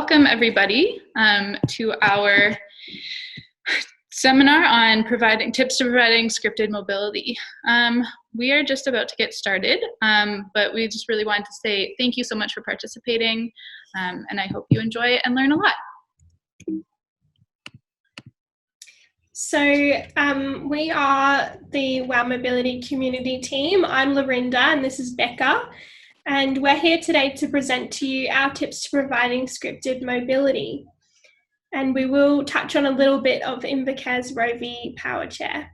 welcome everybody to our seminar on tips to providing scripted mobility. We are just about to get started, but we just really wanted to say thank you so much for participating, and I hope you enjoy it and learn a lot. So we are the WOW Mobility Community Team. I'm Lorinda and this is Becca, and we're here today to present to you our tips to providing scripted mobility. And we will touch on a little bit of INVACARE'S ROVI POWERCHAIR.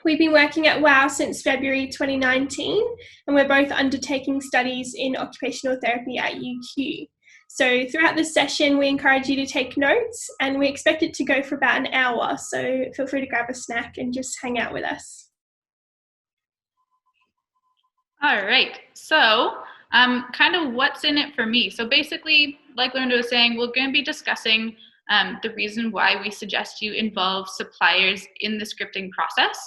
We've been working at WOW since February 2019, and we're both undertaking studies in occupational therapy at UQ. So throughout this session, we encourage you to take notes, and we expect it to go for about an hour. So feel free to grab a snack and just hang out with us. All right, so kind of what's in it for me. So basically, like Lorinda was saying, we're going to be discussing the reason why we suggest you involve suppliers in the scripting process.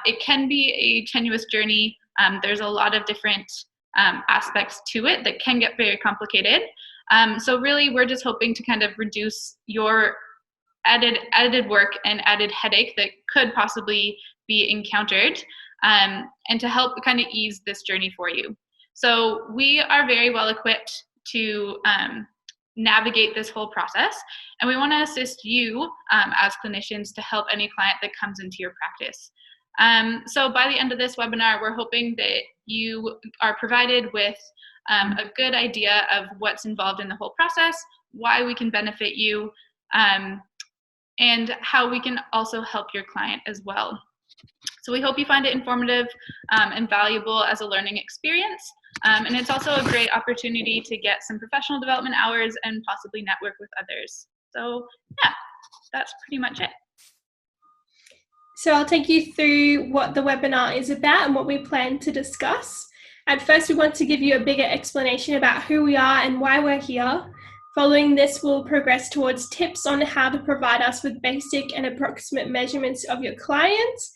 It can be a tenuous journey. There's a lot of different aspects to it that can get very complicated. So really, we're just hoping to kind of reduce your added work and added headache that could possibly be encountered, and to help kind of ease this journey for you. So we are very well equipped to navigate this whole process, and we want to assist you as clinicians to help any client that comes into your practice. So by the end of this webinar, we're hoping that you are provided with a good idea of what's involved in the whole process, why we can benefit you, and how we can also help your client as well. So we hope you find it informative and valuable as a learning experience. And it's also a great opportunity to get some professional development hours and possibly network with others. So yeah, that's pretty much it. So I'll take you through what the webinar is about and what we plan to discuss. At first, we want to give you a bigger explanation about who we are and why we're here. Following this, we'll progress towards tips on how to provide us with basic and approximate measurements of your clients.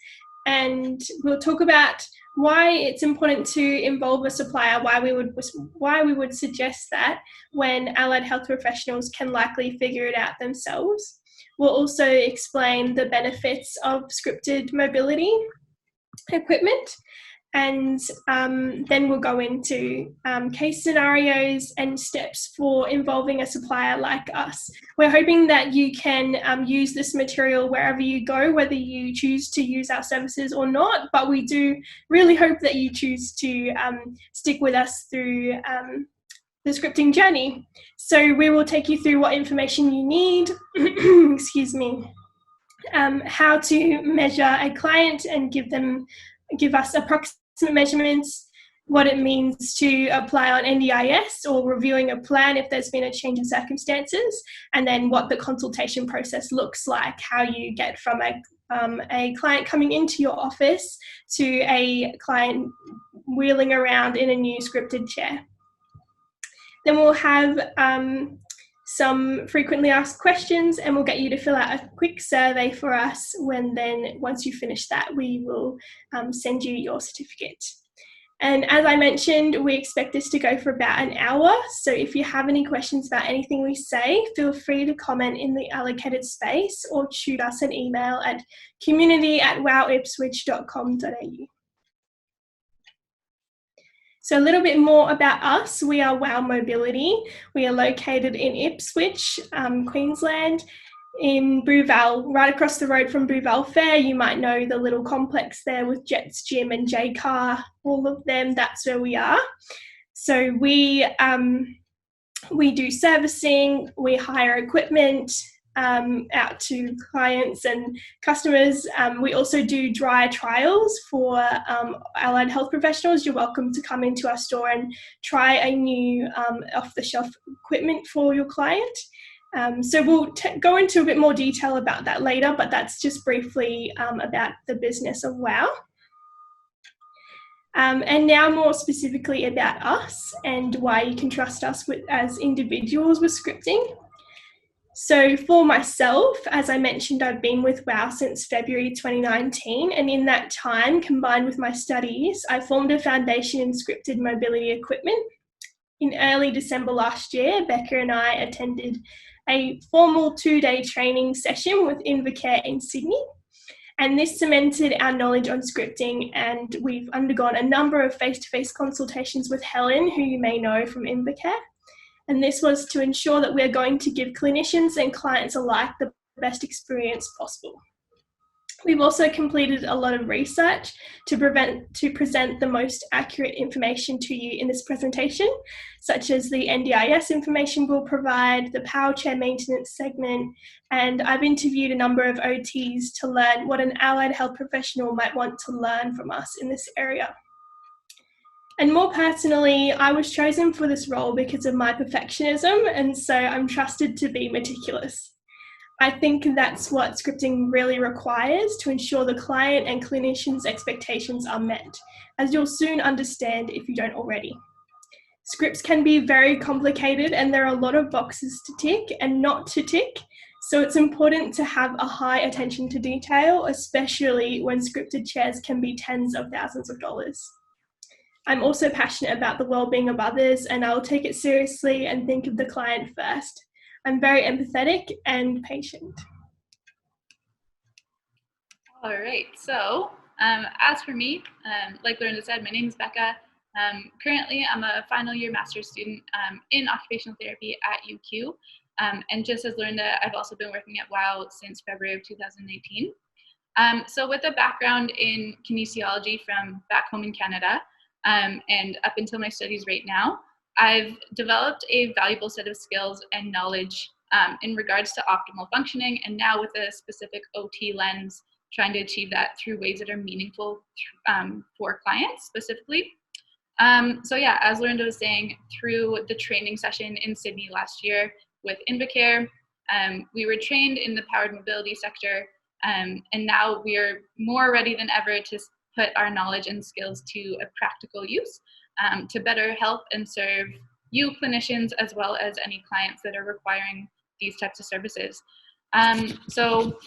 And we'll talk about why it's important to involve a supplier, why we would suggest that when allied health professionals can likely figure it out themselves. We'll also explain the benefits of scripted mobility equipment, and then we'll go into case scenarios and steps for involving a supplier like us. We're hoping that you can use this material wherever you go, whether you choose to use our services or not, but we do really hope that you choose to stick with us through the scripting journey. So we will take you through what information you need, excuse me, how to measure a client and give us approximate measurements, what it means to apply on NDIS or reviewing a plan if there's been a change in circumstances, and then what the consultation process looks like, how you get from a client coming into your office to a client wheeling around in a new scripted chair. Then we'll have some frequently asked questions, and we'll get you to fill out a quick survey for us. Once you finish that, we will send you your certificate. And as I mentioned, we expect this to go for about an hour. So if you have any questions about anything we say, feel free to comment in the allocated space or shoot us an email at community@wowipswich.com.au. So a little bit more about us. We are WOW Mobility. We are located in Ipswich, Queensland, in Brewvale, right across the road from Brewvale Fair. You might know the little complex there with Jets Gym and J-Car, all of them, that's where we are. So we do servicing, we hire equipment out to clients and customers. We also do dry trials for allied health professionals. You're welcome to come into our store and try a new off-the-shelf equipment for your client. So we'll go into a bit more detail about that later, but that's just briefly about the business of WOW. And now more specifically about us and why you can trust us as individuals with scripting. So for myself, as I mentioned, I've been with WOW since February 2019, and in that time, combined with my studies, I formed a foundation in scripted mobility equipment. in early December last year, Becca and I attended a formal 2-day training session with INVACARE in Sydney. And this cemented our knowledge on scripting, and we've undergone a number of face-to-face consultations with Helen, who you may know from INVACARE. And this was to ensure that we're going to give clinicians and clients alike the best experience possible. We've also completed a lot of research to present the most accurate information to you in this presentation, such as the NDIS information we'll provide, the POWERCHAIR maintenance segment, and I've interviewed a number of OTs to learn what an allied health professional might want to learn from us in this area. And more personally, I was chosen for this role because of my perfectionism, and so I'm trusted to be meticulous. I think that's what scripting really requires to ensure the client and clinician's expectations are met, as you'll soon understand if you don't already. Scripts can be very complicated and there are a lot of boxes to tick and not to tick, so it's important to have a high attention to detail, especially when scripted chairs can be tens of thousands of dollars. I'm also passionate about the well-being of others, and I'll take it seriously and think of the client first. I'm very empathetic and patient. All right, so as for me, like Lorinda said, my name is Becca. Currently, I'm a final year master's student in occupational therapy at UQ. And just as Lorinda, I've also been working at WOW since February of 2018. So with a background in kinesiology from back home in Canada, and up until my studies right now, I've developed a valuable set of skills and knowledge in regards to optimal functioning, and now with a specific OT lens, trying to achieve that through ways that are meaningful for clients specifically. So yeah, as Lorinda was saying, through the training session in Sydney last year with INVACARE, we were trained in the powered mobility sector, and now we are more ready than ever to put our knowledge and skills to a practical use to better help and serve you clinicians as well as any clients that are requiring these types of services. So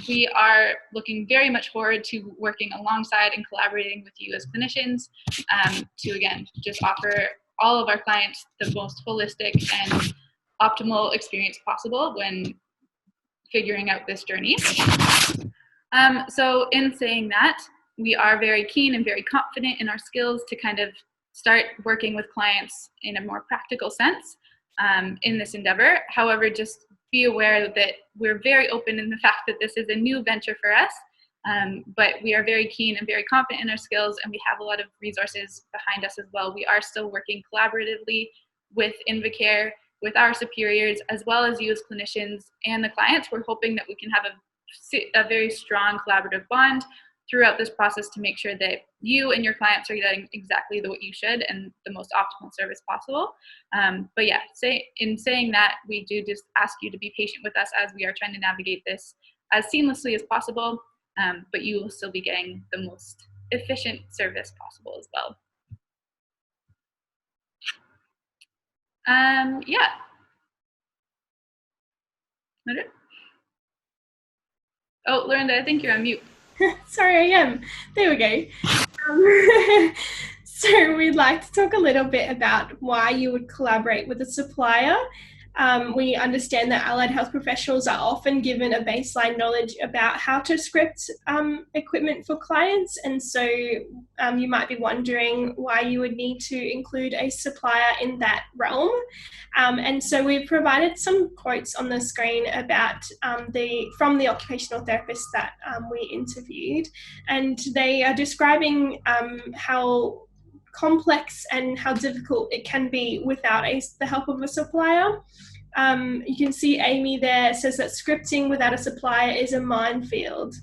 we are looking very much forward to working alongside and collaborating with you as clinicians to, again, just offer all of our clients the most holistic and optimal experience possible when figuring out this journey. So in saying that, we are very keen and very confident in our skills to kind of start working with clients in a more practical sense in this endeavor. However, just be aware that we're very open in the fact that this is a new venture for us, but we are very keen and very confident in our skills, and we have a lot of resources behind us as well. We are still working collaboratively with INVACARE, with our superiors, as well as you as clinicians and the clients. We're hoping that we can have a very strong collaborative bond throughout this process to make sure that you and your clients are getting exactly what you should and the most optimal service possible. But yeah, in saying that, we do just ask you to be patient with us as we are trying to navigate this as seamlessly as possible, but you will still be getting the most efficient service possible as well. Yeah. Oh, Lorinda, I think you're on mute. Sorry, I am. There we go. So we'd like to talk a little bit about why you would collaborate with a supplier. We understand that allied health professionals are often given a baseline knowledge about how to script equipment for clients, and so you might be wondering why you would need to include a supplier in that realm. And so we've provided some quotes on the screen about from the occupational therapists that we interviewed, and they are describing how complex and how difficult it can be without the help of a supplier. You can see Amy there says that scripting without a supplier is a minefield,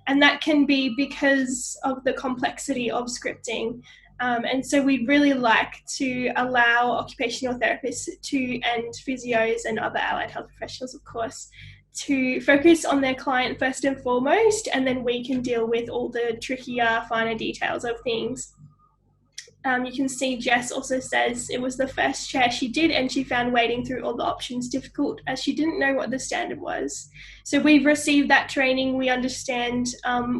and that can be because of the complexity of scripting. And so we'd really like to allow occupational therapists and physios and other allied health professionals, of course, to focus on their client first and foremost, and then we can deal with all the trickier, finer details of things. You can see Jess also says it was the first chair she did and she found wading through all the options difficult as she didn't know what the standard was. So we've received that training. We understand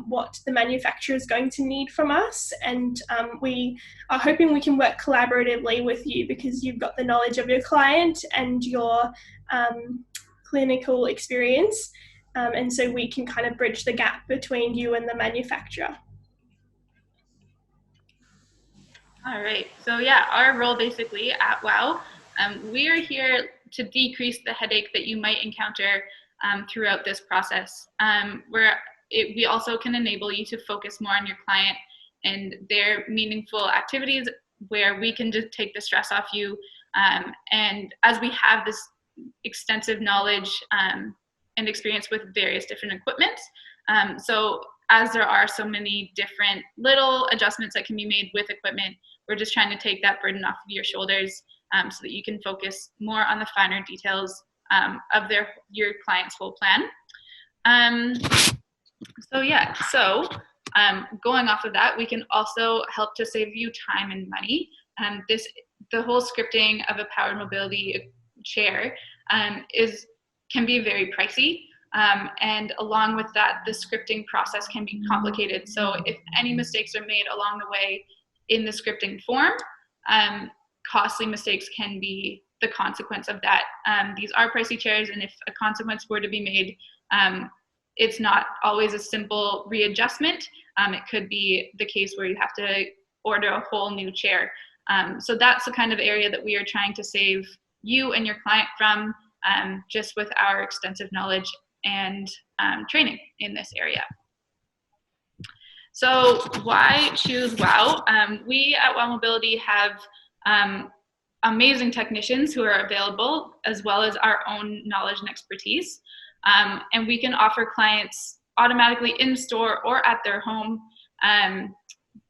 what the manufacturer is going to need from us, and we are hoping we can work collaboratively with you because you've got the knowledge of your client and your clinical experience, and so we can kind of bridge the gap between you and the manufacturer. All right, so yeah, our role basically at WOW, we are here to decrease the headache that you might encounter throughout this process. We also can enable you to focus more on your client and their meaningful activities where we can just take the stress off you. And as we have this extensive knowledge and experience with various different equipment, so as there are so many different little adjustments that can be made with equipment, we're just trying to take that burden off of your shoulders so that you can focus more on the finer details of your client's whole plan. Going off of that, we can also help to save you time and money. The whole scripting of a powered mobility chair can be very pricey. And along with that, the scripting process can be complicated. So if any mistakes are made along the way in the scripting form, costly mistakes can be the consequence of that. These are pricey chairs, and if a consequence were to be made, it's not always a simple readjustment. It could be the case where you have to order a whole new chair. So that's the kind of area that we are trying to save you and your client from, just with our extensive knowledge and training in this area. So why choose WOW? We at WOW Mobility have amazing technicians who are available, as well as our own knowledge and expertise. And we can offer clients automatically in store or at their home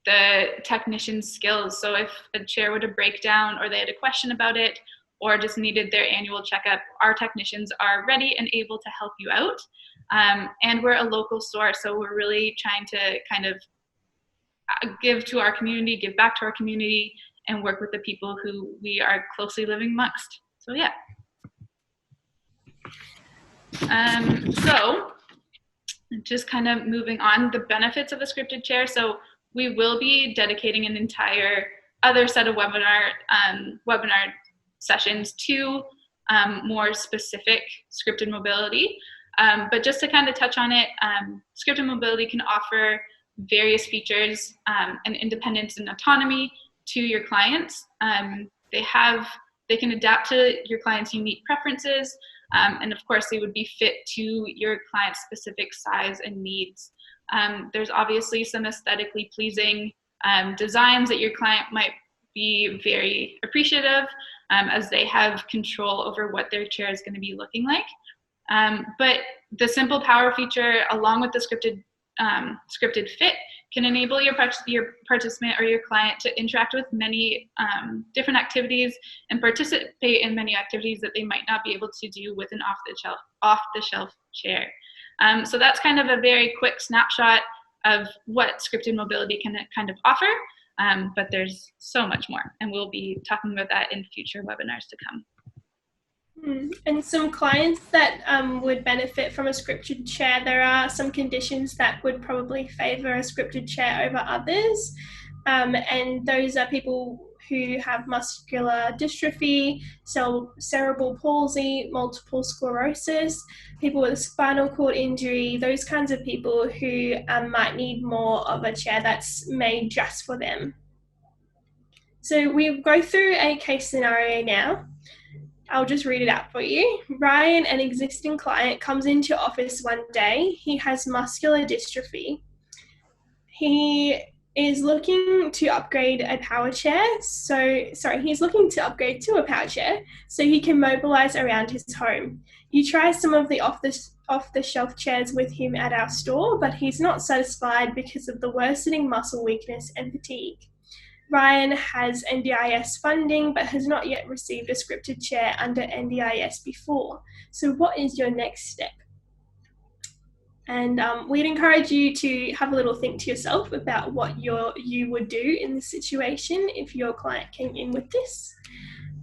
the technician's skills. So if a chair were to break down or they had a question about it or just needed their annual checkup, our technicians are ready and able to help you out. And we're a local store, so we're really trying to kind of give to our community, give back to our community, and work with the people who we are closely living amongst. So yeah. So just kind of moving on, the benefits of a scripted chair. So we will be dedicating an entire other set of webinar sessions to more specific scripted mobility. But just to kind of touch on it, scripted mobility can offer various features and independence and autonomy to your clients. They can adapt to your client's unique preferences, and of course they would be fit to your client's specific size and needs. There's obviously some aesthetically pleasing designs that your client might be very appreciative as they have control over what their chair is going to be looking like. But the simple power feature, along with the scripted fit, can enable your participant or your client to interact with many different activities and participate in many activities that they might not be able to do with an off-the-shelf chair. So that's kind of a very quick snapshot of what scripted mobility can kind of offer, but there's so much more, and we'll be talking about that in future webinars to come. And some clients that would benefit from a scripted chair, there are some conditions that would probably favour a scripted chair over others, and those are people who have muscular dystrophy, cerebral palsy, multiple sclerosis, people with a spinal cord injury, those kinds of people who might need more of a chair that's made just for them. So we'll go through a case scenario now. I'll just read it out for you. Ryan, an existing client, comes into office one day. He has muscular dystrophy. He is looking to upgrade a power chair. He's looking to upgrade to a power chair so he can mobilize around his home. You try some of the off-the-shelf chairs with him at our store, but he's not satisfied because of the worsening muscle weakness and fatigue. Ryan has NDIS funding but has not yet received a scripted chair under NDIS before. So what is your next step? And we'd encourage you to have a little think to yourself about what you would do in this situation if your client came in with this.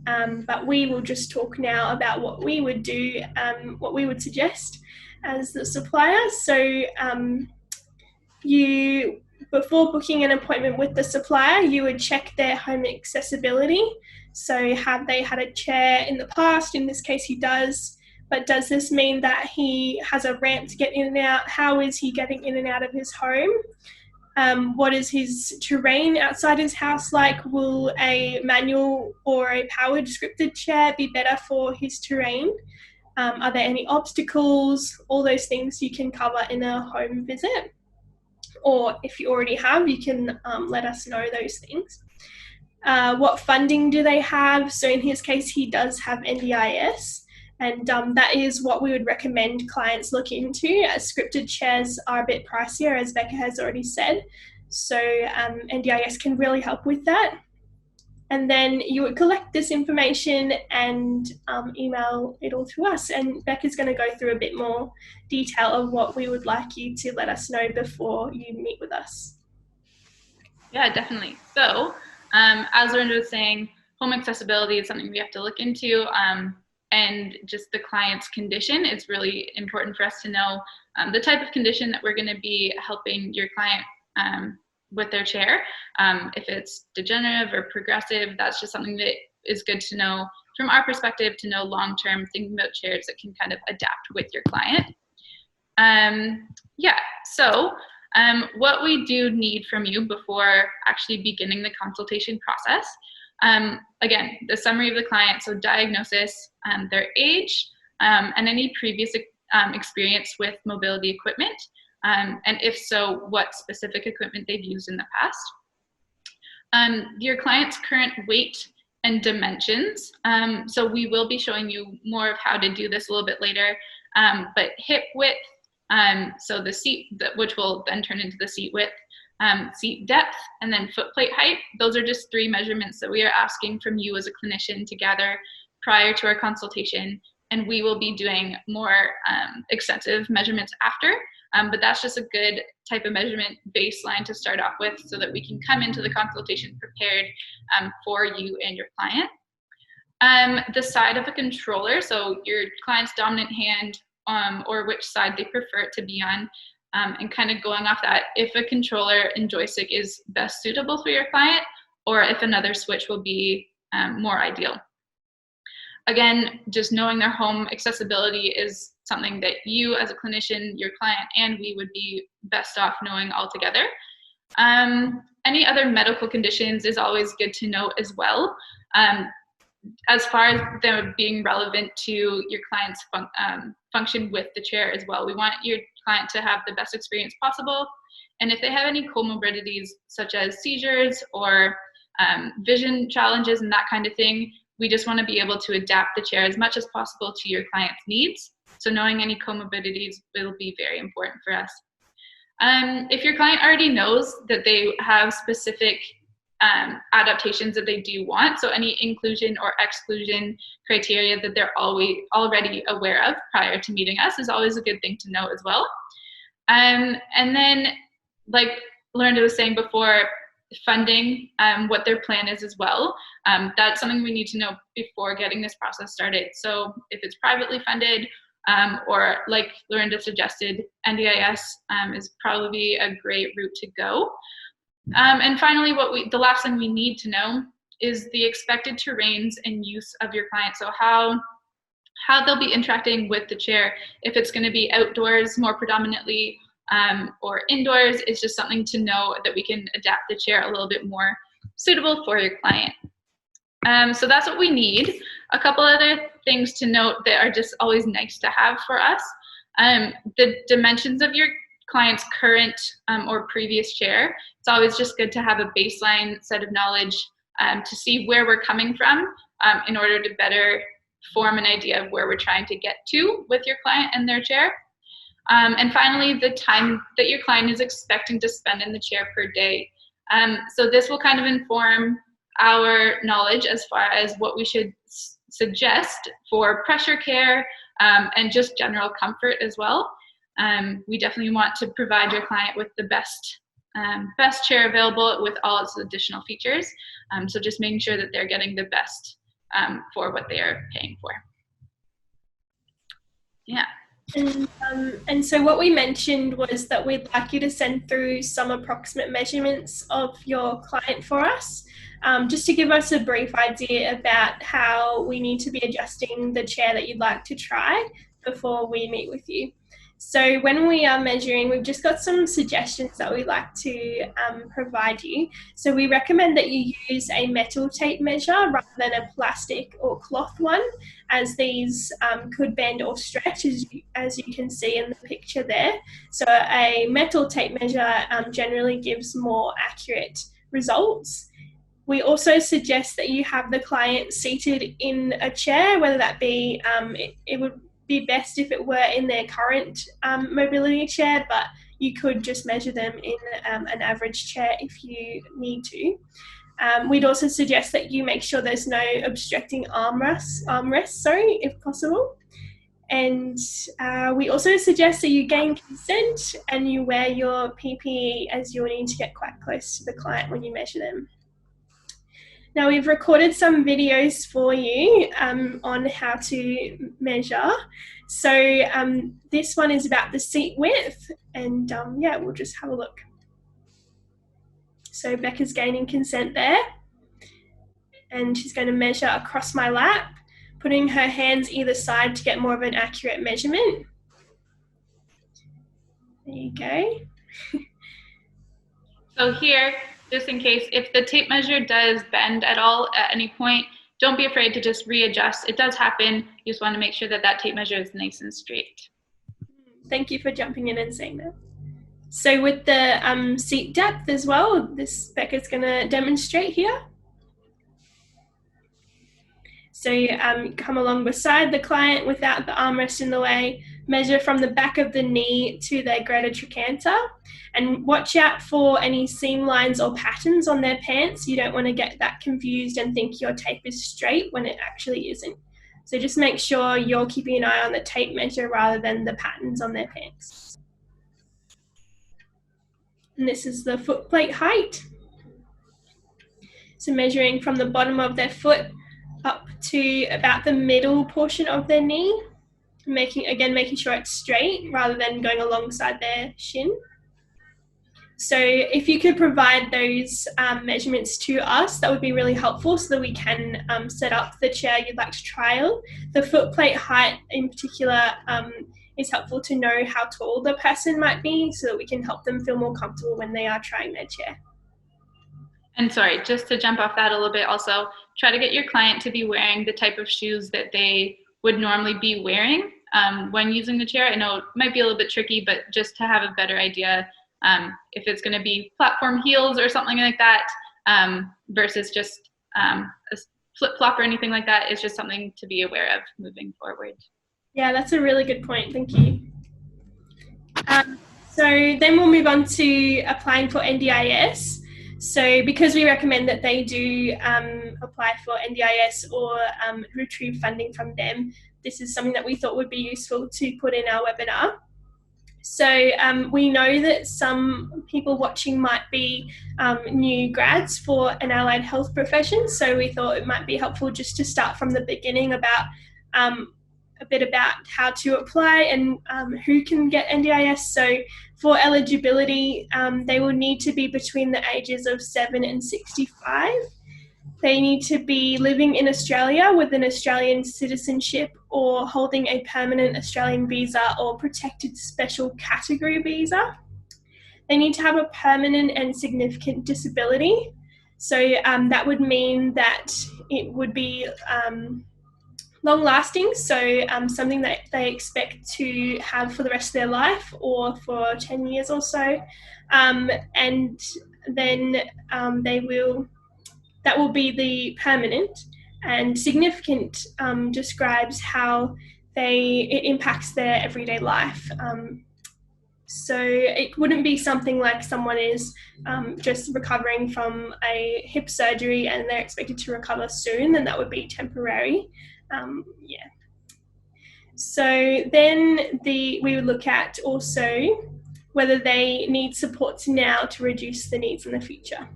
But we will just talk now about what we would do, what we would suggest as the supplier. So before booking an appointment with the supplier, you would check their home accessibility. So have they had a chair in the past? In this case, he does. But does this mean that he has a ramp to get in and out? How is he getting in and out of his home? What is his terrain outside his house like? Will a manual or a powered scripted chair be better for his terrain? Are there any obstacles? All those things you can cover in a home visit. Or if you already have, you can let us know those things. What funding do they have? So in his case, he does have NDIS. And that is what we would recommend clients look into, as scripted chairs are a bit pricier, as Becca has already said. So NDIS can really help with that. And then you would collect this information and email it all to us. And Becca's going to go through a bit more detail of what we would like you to let us know before you meet with us. Yeah, definitely. So as Lorinda was saying, home accessibility is something we have to look into. And just the client's condition, it's really important for us to know the type of condition that we're going to be helping your client with their chair. If it's degenerative or progressive, that's just something that is good to know from our perspective, to know long-term, thinking about chairs that can kind of adapt with your client. So what we do need from you before actually beginning the consultation process, again, the summary of the client, so diagnosis, their age, and any previous experience with mobility equipment, and if so, what specific equipment they've used in the past. Your client's current weight and dimensions, so we will be showing you more of how to do this a little bit later, but hip width, so the seat, which will then turn into the seat width, seat depth, and then foot plate height. Those are just 3 measurements that we are asking from you as a clinician to gather prior to our consultation, and we will be doing more extensive measurements after, but that's just a good type of measurement baseline to start off with so that we can come into the consultation prepared for you and your client. The side of a controller, so your client's dominant hand or which side they prefer it to be on, and kind of going off that, if a controller and joystick is best suitable for your client, or if another switch will be more ideal. Again, just knowing their home accessibility is something that you as a clinician, your client, and we would be best off knowing all together. Any other medical conditions is always good to know as well. As far as them being relevant to your client's function with the chair as well. We want your client to have the best experience possible. And if they have any comorbidities such as seizures or vision challenges and that kind of thing, we just want to be able to adapt the chair as much as possible to your client's needs. So knowing any comorbidities will be very important for us. If your client already knows that they have specific adaptations that they do want, so any inclusion or exclusion criteria that they're already aware of prior to meeting us is always a good thing to know as well. And then, like Lorinda was saying before, funding, what their plan is as well. That's something we need to know before getting this process started. So if it's privately funded, or like Lorinda suggested, NDIS is probably a great route to go. And finally, the last thing we need to know is the expected terrains and use of your client. So how they'll be interacting with the chair. If it's going to be outdoors more predominantly, or indoors, it's just something to know that we can adapt the chair a little bit more suitable for your client. So that's what we need. A couple other things to note that are just always nice to have for us. The dimensions of your client's current or previous chair. It's always just good to have a baseline set of knowledge to see where we're coming from in order to better form an idea of where we're trying to get to with your client and their chair. And finally, the time that your client is expecting to spend in the chair per day. So this will kind of inform our knowledge as far as what we should suggest for pressure care and just general comfort as well. We definitely want to provide your client with the best chair available with all its additional features. So just making sure that they're getting the best for what they are paying for. Yeah. And so what we mentioned was that we'd like you to send through some approximate measurements of your client for us, just to give us a brief idea about how we need to be adjusting the chair that you'd like to try before we meet with you. So when we are measuring, we've just got some suggestions that we'd like to provide you. So we recommend that you use a metal tape measure rather than a plastic or cloth one, as these could bend or stretch, as you can see in the picture there. So a metal tape measure generally gives more accurate results. We also suggest that you have the client seated in a chair, whether that be, it would be best if it were in their current mobility chair, but you could just measure them in an average chair if you need to. We'd also suggest that you make sure there's no obstructing armrests, if possible. And we also suggest that you gain consent and you wear your PPE, as you'll need to get quite close to the client when you measure them. Now, we've recorded some videos for you on how to measure. So this one is about the seat width, and yeah, we'll just have a look. So Becca's gaining consent there, and she's going to measure across my lap, putting her hands either side to get more of an accurate measurement. There you go. So here, just in case, if the tape measure does bend at all at any point, don't be afraid to just readjust. It does happen. You just want to make sure that that tape measure is nice and straight. Thank you for jumping in and saying that. So with the seat depth as well, this Becca's going to demonstrate here. So you come along beside the client without the armrest in the way, measure from the back of the knee to their greater trochanter, and watch out for any seam lines or patterns on their pants. You don't want to get that confused and think your tape is straight when it actually isn't. So just make sure you're keeping an eye on the tape measure rather than the patterns on their pants. And this is the foot plate height. So measuring from the bottom of their foot up to about the middle portion of their knee, making sure it's straight rather than going alongside their shin. So if you could provide those measurements to us, that would be really helpful so that we can set up the chair you'd like to trial. The foot plate height in particular is helpful to know how tall the person might be so that we can help them feel more comfortable when they are trying their chair. And sorry, just to jump off that a little bit also, try to get your client to be wearing the type of shoes that they would normally be wearing when using the chair. I know it might be a little bit tricky, but just to have a better idea if it's going to be platform heels or something like that versus just a flip-flop or anything like that is just something to be aware of moving forward. Yeah, that's a really good point. Thank you. So then we'll move on to applying for NDIS. So because we recommend that they do apply for NDIS or retrieve funding from them, this is something that we thought would be useful to put in our webinar. So we know that some people watching might be new grads for an allied health profession, so we thought it might be helpful just to start from the beginning about a bit about how to apply and who can get NDIS. So for eligibility, they will need to be between the ages of 7 and 65. They need to be living in Australia with an Australian citizenship or holding a permanent Australian visa or protected special category visa. They need to have a permanent and significant disability. So that would mean that it would be long-lasting, so something that they expect to have for the rest of their life or for 10 years or so. And then that will be the permanent, and significant describes how it impacts their everyday life. So it wouldn't be something like someone is just recovering from a hip surgery and they're expected to recover soon, then that would be temporary. Yeah. So then we would look at also whether they need supports now to reduce the needs in the future.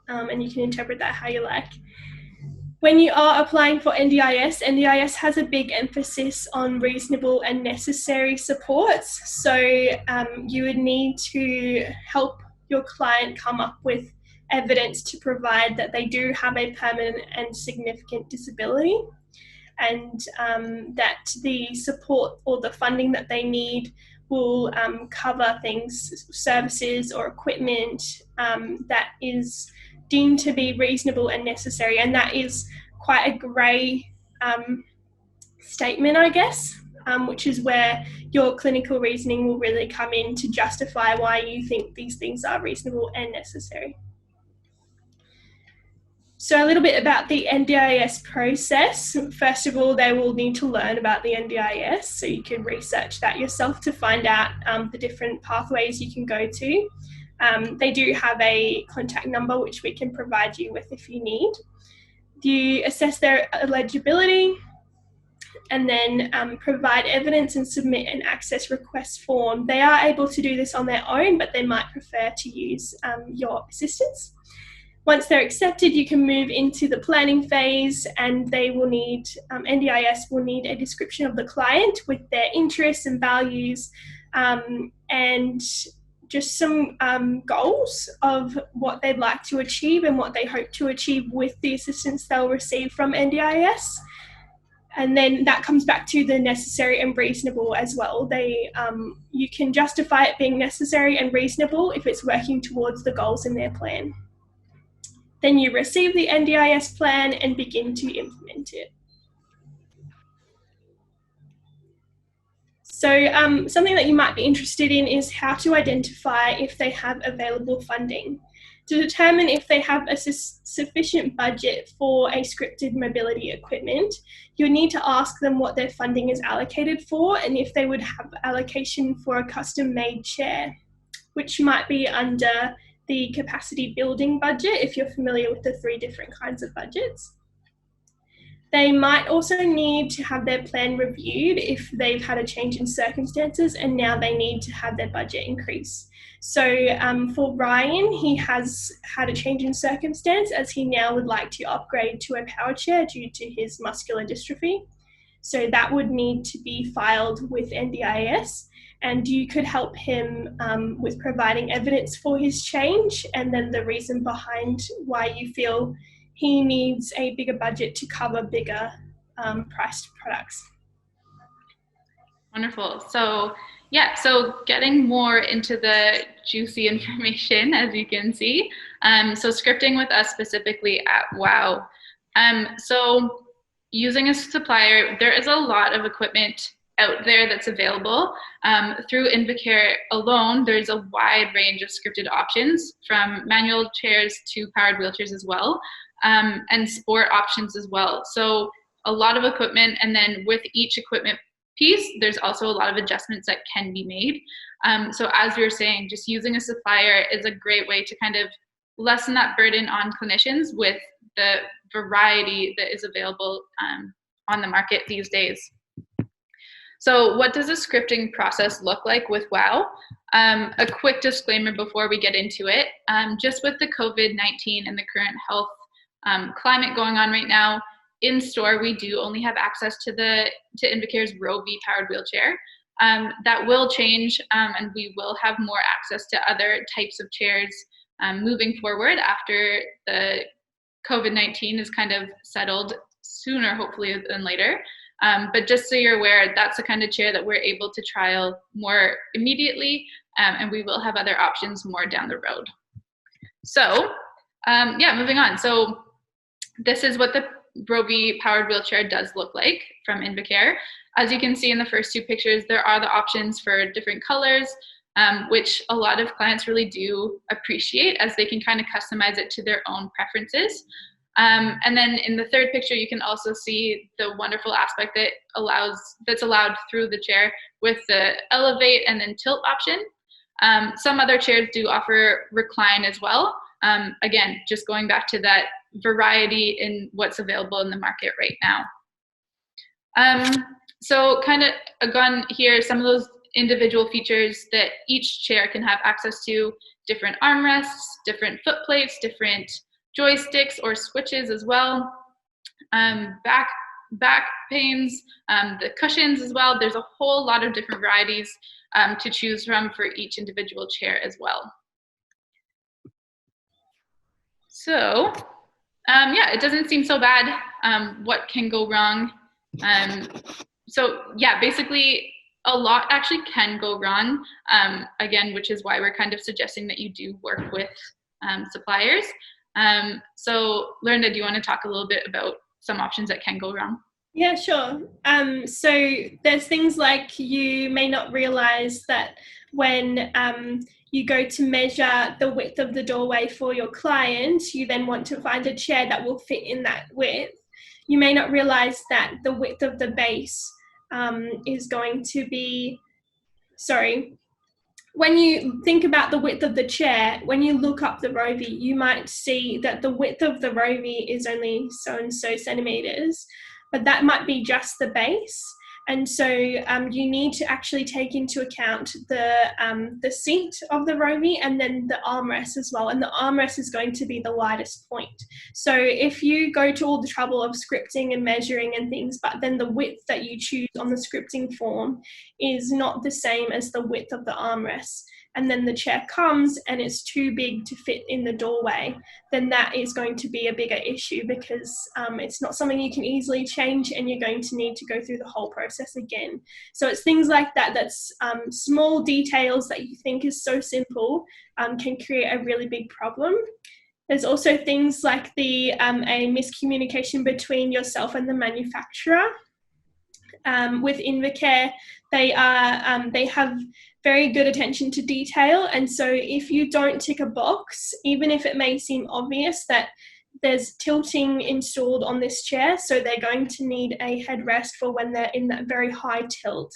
And you can interpret that how you like. When you are applying for NDIS, NDIS has a big emphasis on reasonable and necessary supports. So you would need to help your client come up with evidence to provide that they do have a permanent and significant disability, and that the support or the funding that they need will cover things, services or equipment that is deemed to be reasonable and necessary. And that is quite a grey statement, I guess, which is where your clinical reasoning will really come in to justify why you think these things are reasonable and necessary. So a little bit about the NDIS process. First of all, they will need to learn about the NDIS, so you can research that yourself to find out the different pathways you can go to. They do have a contact number which we can provide you with if you need. You assess their eligibility and then provide evidence and submit an access request form. They are able to do this on their own, but they might prefer to use your assistance. Once they're accepted, you can move into the planning phase, and they will need, NDIS will need a description of the client with their interests and values, and just some goals of what they'd like to achieve and what they hope to achieve with the assistance they'll receive from NDIS. And then that comes back to the necessary and reasonable as well. You can justify it being necessary and reasonable if it's working towards the goals in their plan. Then you receive the NDIS plan and begin to implement it. So something that you might be interested in is how to identify if they have available funding. To determine if they have a sufficient budget for a scripted mobility equipment, you need to ask them what their funding is allocated for and if they would have allocation for a custom-made chair, which might be under the capacity building budget if you're familiar with the 3 different kinds of budgets. They might also need to have their plan reviewed if they've had a change in circumstances and now they need to have their budget increase. So for Ryan, he has had a change in circumstance as he now would like to upgrade to a power chair due to his muscular dystrophy. So that would need to be filed with NDIS, and you could help him with providing evidence for his change and then the reason behind why you feel he needs a bigger budget to cover bigger priced products. Wonderful. So yeah, so getting more into the juicy information, as you can see. So scripting with us specifically at WOW. So using a supplier, there is a lot of equipment out there that's available. Through INVACARE alone, there's a wide range of scripted options, from manual chairs to powered wheelchairs as well, and sport options as well. So a lot of equipment, and then with each equipment piece, there's also a lot of adjustments that can be made. So as we were saying, just using a supplier is a great way to kind of lessen that burden on clinicians with the variety that is available on the market these days. So what does a scripting process look like with WOW? A quick disclaimer before we get into it. Just with the COVID-19 and the current health climate going on right now, in store we do only have access to INVACARE'S ROVI powered wheelchair. That will change, and we will have more access to other types of chairs moving forward after the COVID-19 is kind of settled sooner, hopefully, than later. But just so you're aware, that's the kind of chair that we're able to trial more immediately, and we will have other options more down the road. So yeah, moving on. So this is what the ROVI powered wheelchair does look like from INVACARE. As you can see in the first 2 pictures, there are the options for different colors, which a lot of clients really do appreciate, as they can kind of customize it to their own preferences. And then in the 3rd picture, you can also see the wonderful aspect that's allowed through the chair with the elevate and then tilt option. Some other chairs do offer recline as well. Again, just going back to that variety in what's available in the market right now. So kind of, again, here, some of those individual features that each chair can have access to: different armrests, different foot plates, different joysticks or switches as well, back panes, the cushions as well. There's a whole lot of different varieties to choose from for each individual chair as well. So yeah, it doesn't seem so bad. What can go wrong? So yeah, basically a lot actually can go wrong, again, which is why we're kind of suggesting that you do work with suppliers. So Lorinda, do you want to talk a little bit about some options that can go wrong? Yeah, sure. So there's things like you may not realize that when you go to measure the width of the doorway for your client, you then want to find a chair that will fit in that width. You may not realize that the width of the base is going to be, when you think about the width of the chair, when you look up the ROVI, you might see that the width of the ROVI is only so and so centimeters, but that might be just the base. And so you need to actually take into account the seat of the ROVI and then the armrest as well. And the armrest is going to be the widest point. So if you go to all the trouble of scripting and measuring and things, but then the width that you choose on the scripting form is not the same as the width of the armrest, and then the chair comes and it's too big to fit in the doorway, then that is going to be a bigger issue, because it's not something you can easily change and you're going to need to go through the whole process again. So it's things like that, that's small details that you think is so simple can create a really big problem. There's also things like a miscommunication between yourself and the manufacturer. With INVACARE, they have very good attention to detail, and so if you don't tick a box, even if it may seem obvious that there's tilting installed on this chair, so they're going to need a headrest for when they're in that very high tilt.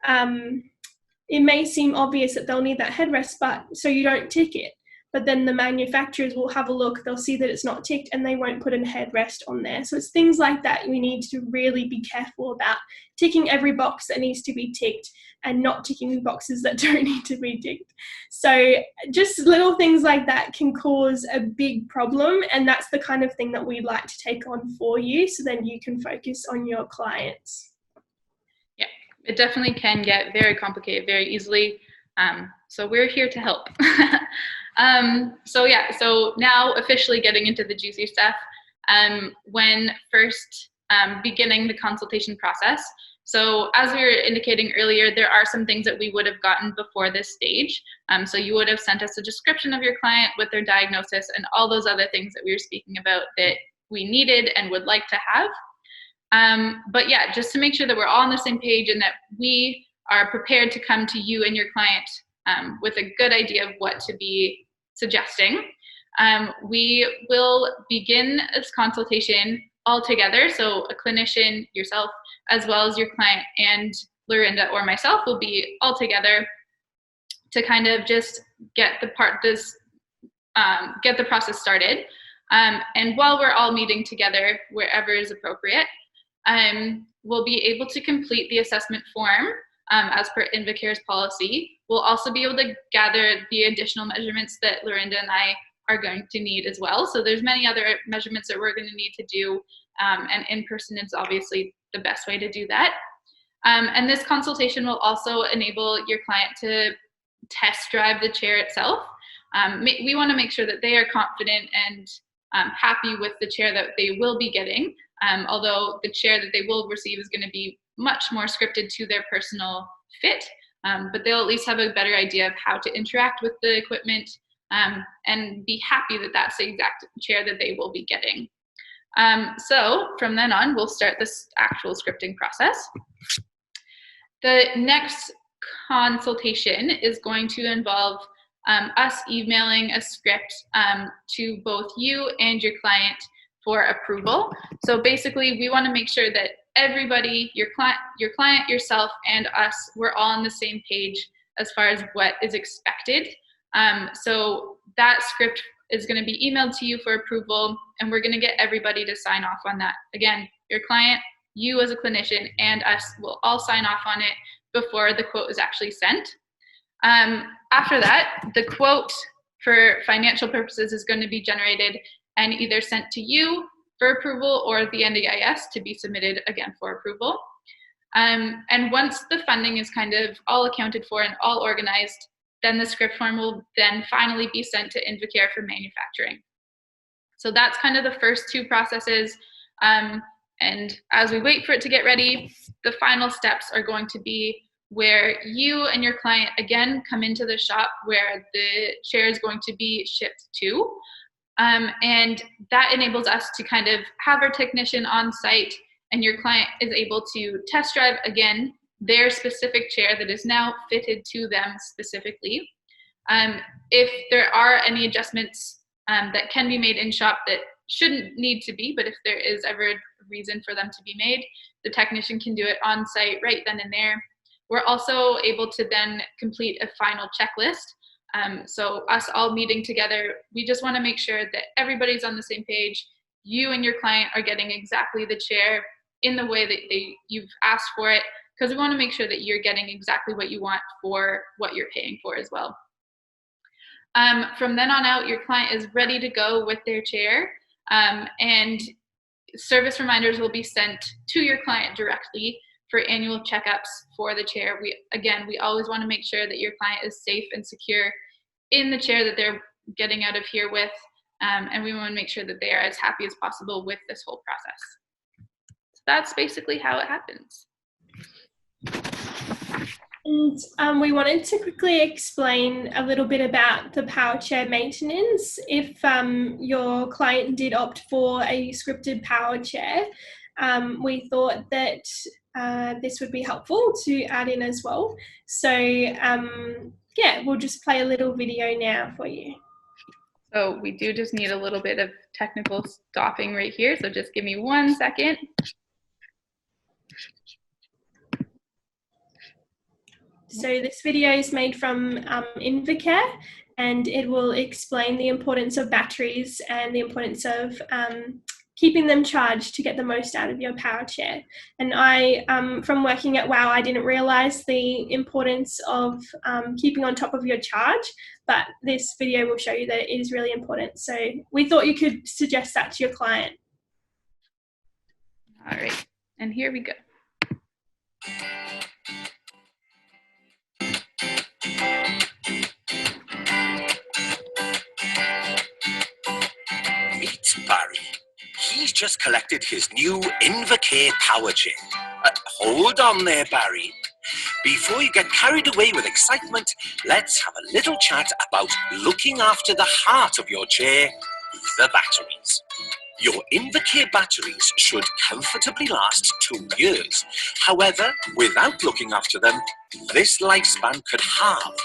It may seem obvious that they'll need that headrest, but so you don't tick it. But then the manufacturers will have a look, they'll see that it's not ticked, and they won't put a headrest on there. So it's things like that we need to really be careful about, ticking every box that needs to be ticked and not ticking boxes that don't need to be ticked. So just little things like that can cause a big problem, and that's the kind of thing that we'd like to take on for you, so then you can focus on your clients. Yeah, it definitely can get very complicated very easily. So we're here to help. So yeah, so now officially getting into the juicy stuff, when first beginning the consultation process. So as we were indicating earlier, there are some things that we would have gotten before this stage. So you would have sent us a description of your client with their diagnosis and all those other things that we were speaking about that we needed and would like to have. But yeah, just to make sure that we're all on the same page and that we are prepared to come to you and your client with a good idea of what to be suggesting. We will begin this consultation all together. So a clinician, yourself, as well as your client, and Lorinda or myself will be all together to kind of just get the process started. And while we're all meeting together, wherever is appropriate, we'll be able to complete the assessment form as per INVACARE'S policy. We'll also be able to gather the additional measurements that Lorinda and I are going to need as well. So there's many other measurements that we're going to need to do, and in person is obviously the best way to do that. And this consultation will also enable your client to test drive the chair itself. We want to make sure that they are confident and happy with the chair that they will be getting, although the chair that they will receive is going to be much more scripted to their personal fit, but they'll at least have a better idea of how to interact with the equipment and be happy that that's the exact chair that they will be getting. So from then on, we'll start this actual scripting process. The next consultation is going to involve us emailing a script to both you and your client for approval. So basically, we want to make sure that everybody, your client, yourself, and us, we're all on the same page as far as what is expected. So that script is going to be emailed to you for approval, and we're going to get everybody to sign off on that. Again, your client, you as a clinician and us will all sign off on it before the quote is actually sent. After that, the quote for financial purposes is going to be generated and either sent to you for approval or the NDIS to be submitted again for approval. And once the funding is kind of all accounted for and all organized, then the script form will then finally be sent to INVACARE for manufacturing. So that's kind of the first two processes. And as we wait for it to get ready, the final steps are going to be where you and your client again come into the shop where the chair is going to be shipped to. And that enables us to kind of have our technician on site, and your client is able to test drive again their specific chair that is now fitted to them specifically. If there are any adjustments that can be made in shop that shouldn't need to be, but if there is ever a reason for them to be made, the technician can do it on site right then and there. We're also able to then complete a final checklist. So us all meeting together, we just want to make sure that everybody's on the same page. You and your client are getting exactly the chair in the way that you've asked for it, because we want to make sure that you're getting exactly what you want for what you're paying for as well. From then on out, your client is ready to go with their chair, and service reminders will be sent to your client directly for annual checkups for the chair. We always want to make sure that your client is safe and secure in the chair that they're getting out of here with, and we want to make sure that they are as happy as possible with this whole process. So that's basically how it happens. And we wanted to quickly explain a little bit about the POWERCHAIR maintenance. If your client did opt for a scripted POWERCHAIR, we thought that this would be helpful to add in as well. So yeah, we'll just play a little video now for you. So we do just need a little bit of technical stopping right here. So just give me 1 second. So this video is made from INVACARE, and it will explain the importance of batteries and the importance of keeping them charged to get the most out of your POWERCHAIR. And I, from working at WOW, I didn't realise the importance of keeping on top of your charge, but this video will show you that it is really important. So we thought you could suggest that to your client. All right, and here we go. Meet Barry. He's just collected his new INVACARE POWERCHAIR. Hold on there, Barry. Before you get carried away with excitement, let's have a little chat about looking after the heart of your chair, the batteries. Your INVACARE batteries should comfortably last 2 years. However, without looking after them, this lifespan could halve.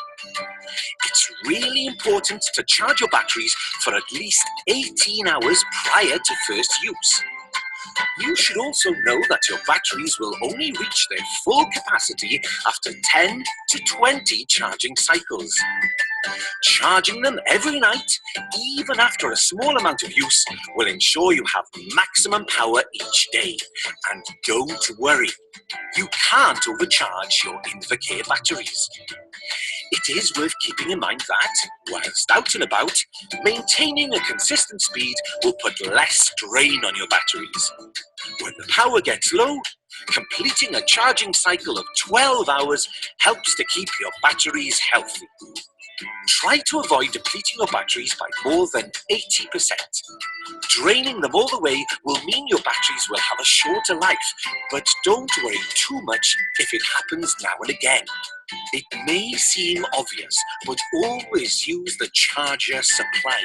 It's really important to charge your batteries for at least 18 hours prior to first use. You should also know that your batteries will only reach their full capacity after 10 to 20 charging cycles. Charging them every night, even after a small amount of use, will ensure you have maximum power each day. And don't worry, you can't overcharge your INVACARE batteries. It is worth keeping in mind that, whilst out and about, maintaining a consistent speed will put less strain on your batteries. When the power gets low, completing a charging cycle of 12 hours helps to keep your batteries healthy. Try to avoid depleting your batteries by more than 80%. Draining them all the way will mean your batteries will have a shorter life, but don't worry too much if it happens now and again. It may seem obvious, but always use the charger supplied.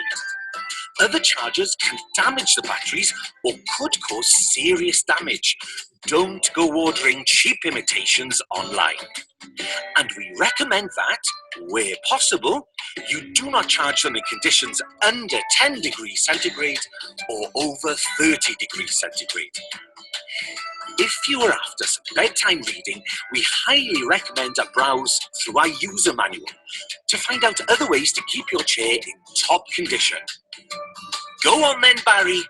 Other chargers can damage the batteries or could cause serious damage. Don't go ordering cheap imitations online. And we recommend that, where possible, you do not charge them in conditions under 10 degrees centigrade or over 30 degrees centigrade. If you are after some bedtime reading, we highly recommend a browse through our user manual to find out other ways to keep your chair in top condition. Go on then, Barry.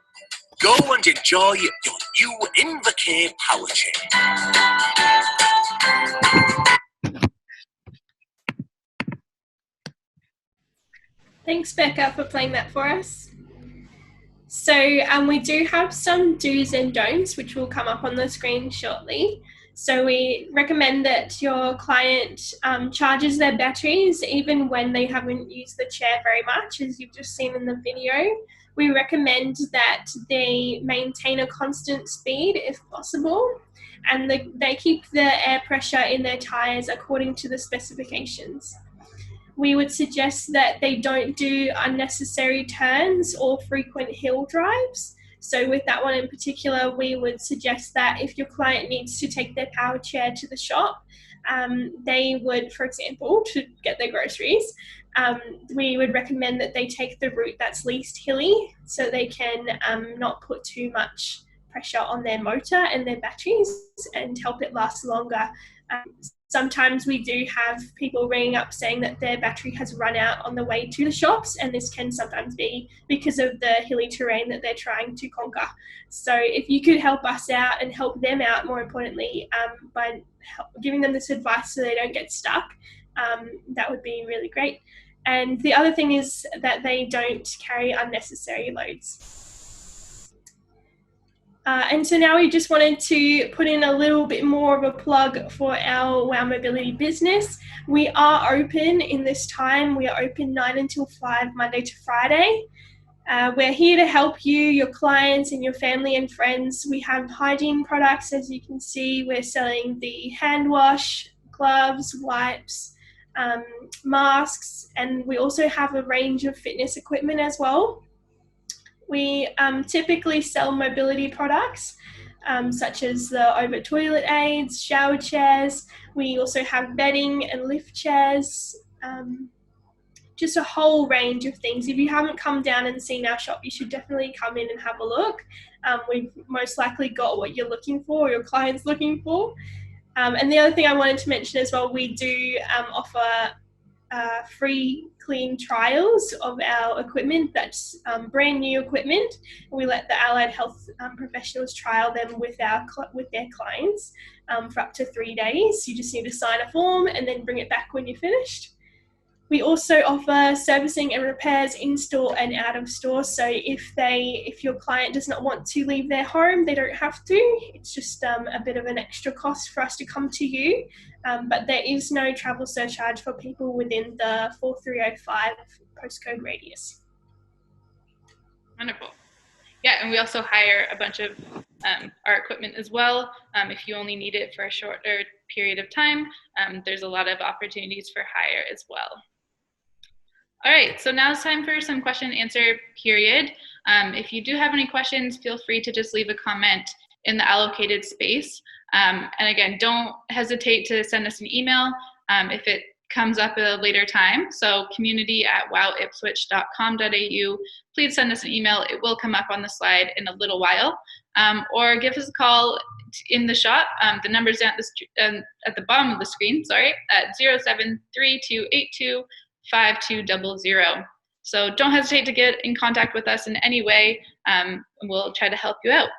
Go and enjoy your new INVACARE POWERCHAIR. Thanks, Becca, for playing that for us. So we do have some do's and don'ts, which will come up on the screen shortly. So we recommend that your client charges their batteries even when they haven't used the chair very much, as you've just seen in the video. We recommend that they maintain a constant speed if possible, and they keep the air pressure in their tyres according to the specifications. We would suggest that they don't do unnecessary turns or frequent hill drives. So with that one in particular, we would suggest that if your client needs to take their power chair to the shop, they would, for example, to get their groceries, we would recommend that they take the route that's least hilly, so they can not put too much pressure on their motor and their batteries and help it last longer. Sometimes we do have people ringing up saying that their battery has run out on the way to the shops, and this can sometimes be because of the hilly terrain that they're trying to conquer. So if you could help us out and help them out, more importantly, by giving them this advice so they don't get stuck, that would be really great. And the other thing is that they don't carry unnecessary loads. And so now we just wanted to put in a little bit more of a plug for our WOW Mobility business. We are open in this time. We are open 9 until 5, Monday to Friday. We're here to help you, your clients, and your family and friends. We have hygiene products, as you can see. We're selling the hand wash, gloves, wipes, masks, and we also have a range of fitness equipment as well. We typically sell mobility products such as the over toilet aids, shower chairs. We also have bedding and lift chairs, just a whole range of things. If you haven't come down and seen our shop, you should definitely come in and have a look. We've most likely got what you're looking for, or your client's looking for. And the other thing I wanted to mention as well, we do offer free clean trials of our equipment. That's brand new equipment. We let the allied health professionals trial them with their clients for up to 3 days. You just need to sign a form and then bring it back when you're finished. We also offer servicing and repairs in store and out of store. So if your client does not want to leave their home, they don't have to. It's just a bit of an extra cost for us to come to you. But there is no travel surcharge for people within the 4305 postcode radius. Wonderful. Yeah, and we also hire a bunch of our equipment as well. If you only need it for a shorter period of time, there's a lot of opportunities for hire as well. All right, so now it's time for some question and answer period. If you do have any questions, feel free to just leave a comment in the allocated space. And again, don't hesitate to send us an email if it comes up at a later time. So community@wowipswich.com.au. Please send us an email. It will come up on the slide in a little while. Or give us a call in the shop. The number's down at the bottom of the screen, at 0732825200. So don't hesitate to get in contact with us in any way, and we'll try to help you out.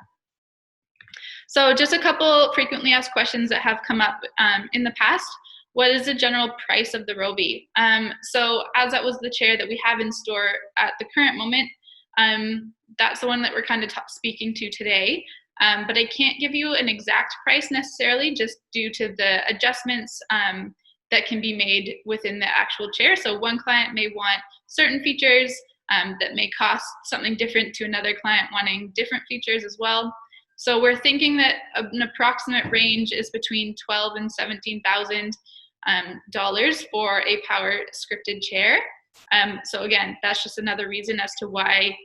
So just a couple frequently asked questions that have come up in the past. What is the general price of the ROVI? So as that was the chair that we have in store at the current moment, that's the one that we're kind of speaking to today. But I can't give you an exact price necessarily, just due to the adjustments that can be made within the actual chair. So one client may want certain features that may cost something different to another client wanting different features as well. So we're thinking that an approximate range is between $12,000 and $17,000 for a power scripted chair. So again, that's just another reason as to why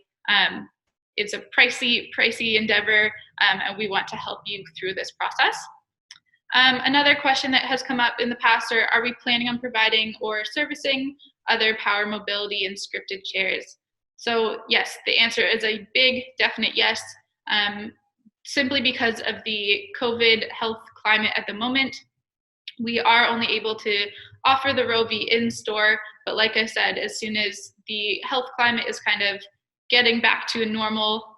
it's a pricey endeavor, and we want to help you through this process. Another question that has come up in the past are we planning on providing or servicing other power mobility and scripted chairs? So yes, the answer is a big definite yes, simply because of the COVID health climate at the moment. We are only able to offer the ROVI in store, but like I said, as soon as the health climate is kind of getting back to a normal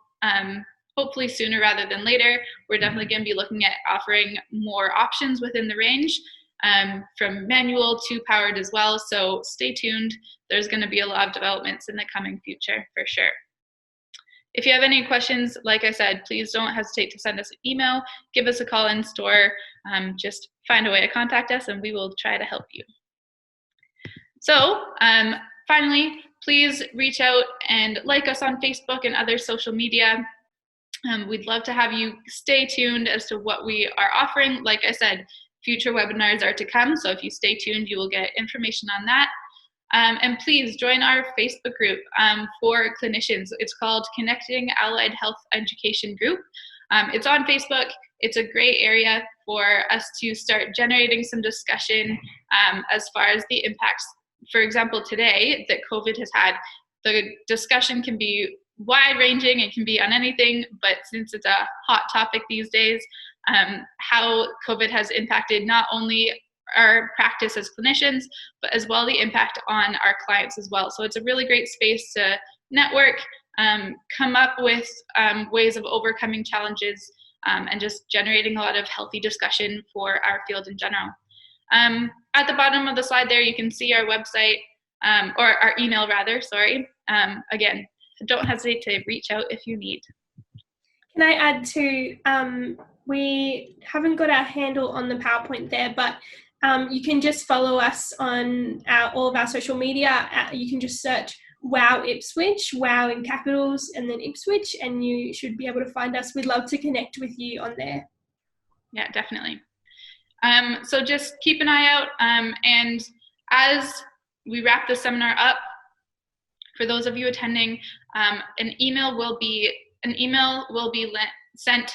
hopefully sooner rather than later. We're definitely going to be looking at offering more options within the range, from manual to powered as well. So stay tuned. There's going to be a lot of developments in the coming future for sure. If you have any questions, like I said, please don't hesitate to send us an email, give us a call in store, just find a way to contact us and we will try to help you. So finally, please reach out and like us on Facebook and other social media. We'd love to have you stay tuned as to what we are offering. Like I said, future webinars are to come, so if you stay tuned, you will get information on that. And please join our Facebook group for clinicians. It's called Connecting Allied Health Education Group. It's on Facebook. It's a great area for us to start generating some discussion as far as the impacts, for example, today that COVID has had. The discussion can be wide-ranging, it can be on anything, but since it's a hot topic these days, how COVID has impacted not only our practice as clinicians, but as well the impact on our clients as well. So it's a really great space to network, come up with ways of overcoming challenges, and just generating a lot of healthy discussion for our field in general. At the bottom of the slide there, you can see our website, or our email rather, sorry. Again, don't hesitate to reach out if you need. Can I add to, we haven't got our handle on the PowerPoint there, but you can just follow us on all of our social media. You can just search WOW Ipswich, WOW in capitals, and then Ipswich, and you should be able to find us. We'd love to connect with you on there. Yeah, definitely. So just keep an eye out, and as we wrap the seminar up, for those of you attending, an email will be sent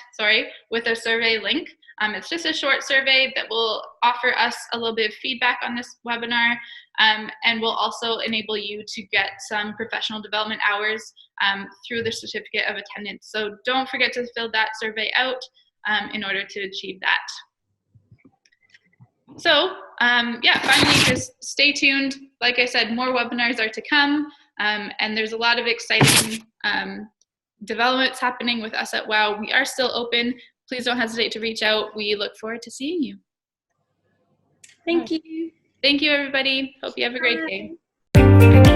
with a survey link. It's just a short survey that will offer us a little bit of feedback on this webinar, and will also enable you to get some professional development hours through the certificate of attendance. So don't forget to fill that survey out in order to achieve that. So yeah, finally, just stay tuned. Like I said, more webinars are to come, and there's a lot of exciting developments happening with us at WOW. We are still open. Please don't hesitate to reach out. We look forward to seeing you. Thank you. Thank you, everybody. Hope you have a great day.